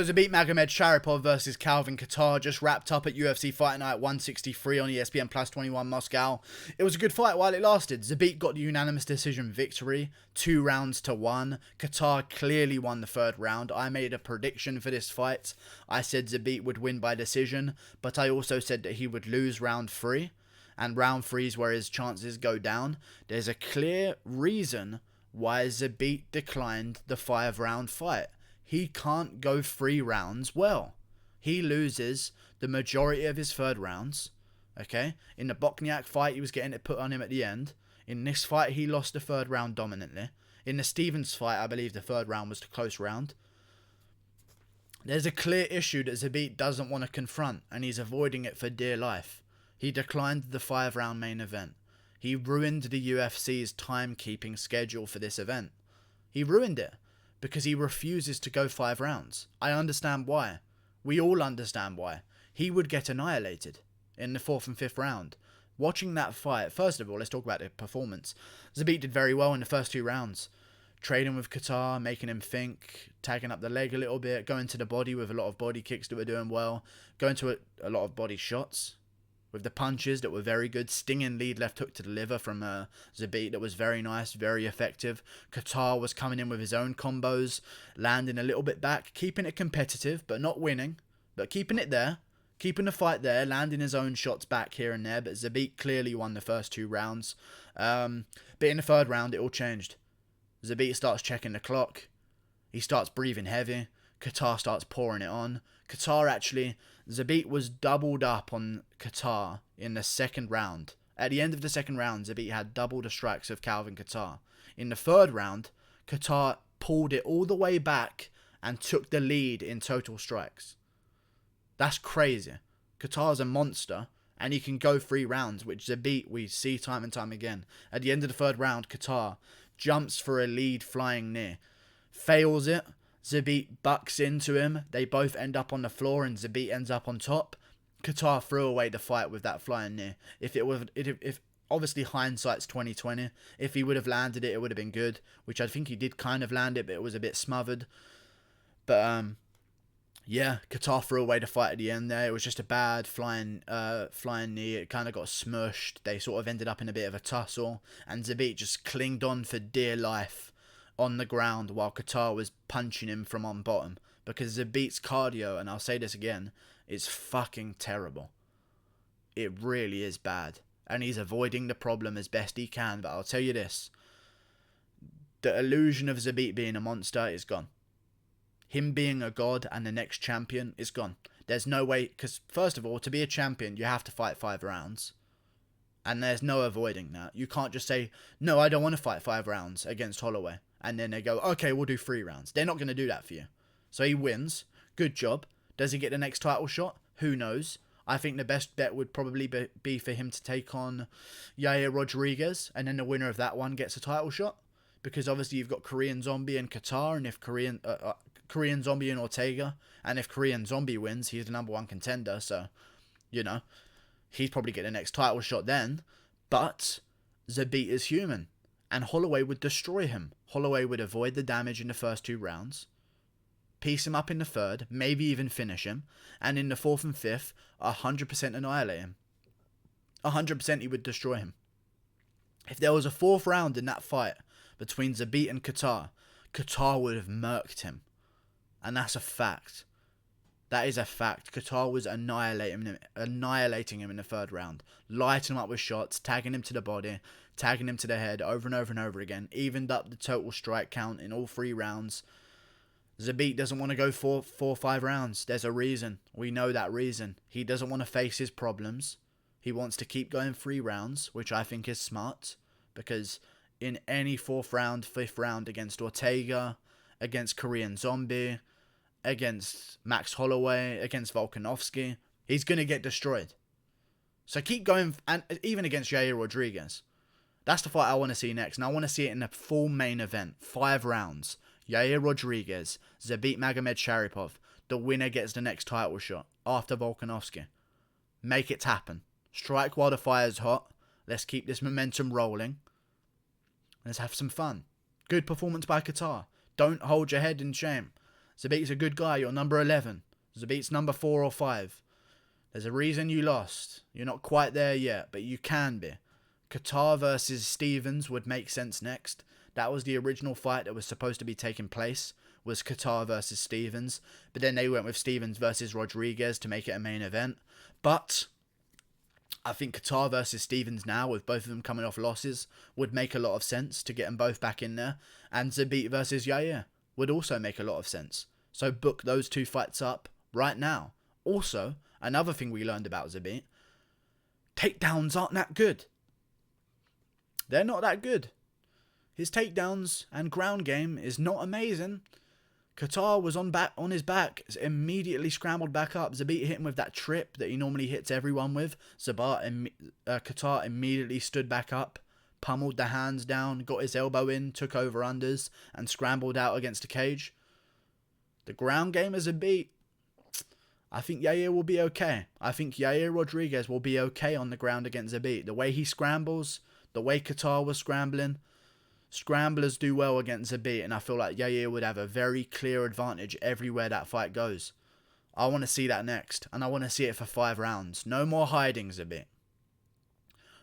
Zabit Magomedsharipov versus Calvin Kattar just wrapped up at UFC Fight Night 163 on ESPN Plus 21 Moscow. It was a good fight while it lasted. Zabit got the unanimous decision victory, 2 rounds to 1. Kattar clearly won the third round. I made a prediction for this fight. I said Zabit would win by decision, but I also said that he would lose round 3. And round 3 is where his chances go down. There's a clear reason why Zabit declined the 5-round fight. He can't go 3 rounds well. He loses the majority of his third rounds. Okay? In the Bokniak fight, he was getting it put on him at the end. In this fight, he lost the third round dominantly. In the Stevens fight, I believe the third round was the close round. There's a clear issue that Zabit doesn't want to confront, and he's avoiding it for dear life. He declined the 5-round main event. He ruined the UFC's timekeeping schedule for this event. He ruined it. Because he refuses to go 5 rounds. I understand why. We all understand why. He would get annihilated in the 4th and 5th round. Watching that fight, first of all, let's talk about the performance. Zabit did very well in the first 2 rounds. Trading with Kattar, making him think, tagging up the leg a little bit, going to the body with a lot of body kicks that were doing well, going to a lot of body shots with the punches that were very good. Stinging lead left hook to the liver from Zabit that was very nice, very effective. Kattar was coming in with his own combos, landing a little bit back, keeping it competitive, but not winning, but keeping it there, keeping the fight there, landing his own shots back here and there. But Zabit clearly won the first 2 rounds. But in the 3rd round, it all changed. Zabit starts checking the clock. He starts breathing heavy. Kattar starts pouring it on. Zabit was doubled up on Kattar in the 2nd round. At the end of the 2nd round, Zabit had double the strikes of Calvin Kattar. In the 3rd round, Kattar pulled it all the way back and took the lead in total strikes. That's crazy. Kattar's a monster, and he can go 3 rounds, which Zabit we see time and time again. At the end of the 3rd round, Kattar jumps for a lead flying knee, fails it. Zabit bucks into him. They both end up on the floor and Zabit ends up on top. Kattar threw away the fight with that flying knee. If obviously hindsight's 2020. If he would have landed it, it would have been good. Which I think he did kind of land it, but it was a bit smothered. But yeah, Kattar threw away the fight at the end there. It was just a bad flying knee. It kind of got smushed. They sort of ended up in a bit of a tussle, and Zabit just clinged on for dear life on the ground while Kattar was punching him from on bottom, because Zabit's cardio, and I'll say this again, is fucking terrible. It really is bad, and he's avoiding the problem as best he can. But I'll tell you this, the illusion of Zabit being a monster is gone. Him being a god and the next champion is gone. There's no way, because first of all, to be a champion, you have to fight 5 rounds. And there's no avoiding that. You can't just say, no, I don't want to fight 5 rounds against Holloway. And then they go, okay, we'll do 3 rounds. They're not going to do that for you. So he wins. Good job. Does he get the next title shot? Who knows? I think the best bet would probably be for him to take on Yair Rodriguez. And then the winner of that one gets a title shot. Because obviously you've got Korean Zombie and Kattar. And if Korean Zombie and Ortega. And if Korean Zombie wins, he's the number 1 contender. So, you know, he'd probably get the next title shot then. But Zabit is human. And Holloway would destroy him. Holloway would avoid the damage in the first 2 rounds. Piece him up in the 3rd. Maybe even finish him. And in the 4th and 5th, 100% annihilate him. 100% he would destroy him. If there was a 4th round in that fight between Zabit and Kattar, Kattar would have murked him. And that's a fact. That is a fact. Kattar was annihilating him in the 3rd round. Lighting him up with shots, tagging him to the body, tagging him to the head over and over and over again. Evened up the total strike count in all 3 rounds. Zabit doesn't want to go 4-5 rounds. There's a reason. We know that reason. He doesn't want to face his problems. He wants to keep going 3 rounds, which I think is smart. Because in any 4th round, 5th round against Ortega, against Korean Zombie, against Max Holloway, against Volkanovski, he's going to get destroyed. So keep going, and even against Yair Rodriguez. That's the fight I want to see next, and I want to see it in a full main event, 5 rounds. Yair Rodriguez, Zabit Magomedsharipov. The winner gets the next title shot after Volkanovski. Make it happen. Strike while the fire's hot. Let's keep this momentum rolling. Let's have some fun. Good performance by Kattar. Don't hold your head in shame. Zabit's a good guy. You're number 11. Zabit's number 4 or 5. There's a reason you lost. You're not quite there yet, but you can be. Kattar versus Stevens would make sense next. That was the original fight that was supposed to be taking place, was Kattar versus Stevens. But then they went with Stevens versus Rodriguez to make it a main event. But I think Kattar versus Stevens now, with both of them coming off losses, would make a lot of sense to get them both back in there. And Zabit versus Yair would also make a lot of sense. So book those 2 fights up right now. Also, another thing we learned about Zabit, takedowns aren't that good. They're not that good. His takedowns and ground game is not amazing. Kattar was on his back, immediately scrambled back up. Zabit hit him with that trip that he normally hits everyone with. Kattar immediately stood back up, pummeled the hands down, got his elbow in, took over unders, and scrambled out against the cage. The ground game is Zabit. I think Yair will be okay. I think Yair Rodriguez will be okay on the ground against Zabit. The way he scrambles, the way Kattar was scrambling, scramblers do well against Zabit, and I feel like Yair would have a very clear advantage everywhere that fight goes. I want to see that next, and I want to see it for 5 rounds. No more hiding, Zabit.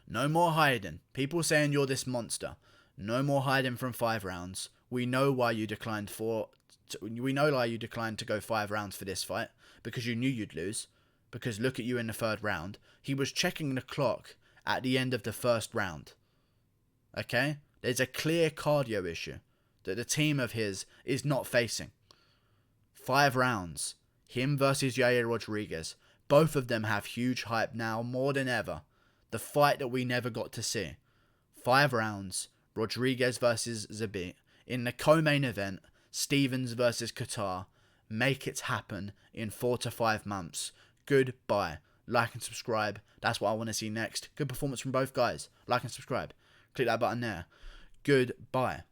No more hiding. People saying you're this monster. No more hiding from 5 rounds. We know why you declined to go 5 rounds for this fight, because you knew you'd lose. Because look at you in the 3rd round. He was checking the clock at the end of the 1st round. Okay? There's a clear cardio issue that the team of his is not facing. 5 rounds. Him versus Yair Rodriguez. Both of them have huge hype now, more than ever. The fight that we never got to see. 5 rounds. Rodriguez versus Zabit. In the co-main event, Stevens versus Kattar. Make it happen in 4 to 5 months. Goodbye. Like and subscribe. That's what I want to see next. Good performance from both guys. Like and subscribe. Click that button there. Goodbye.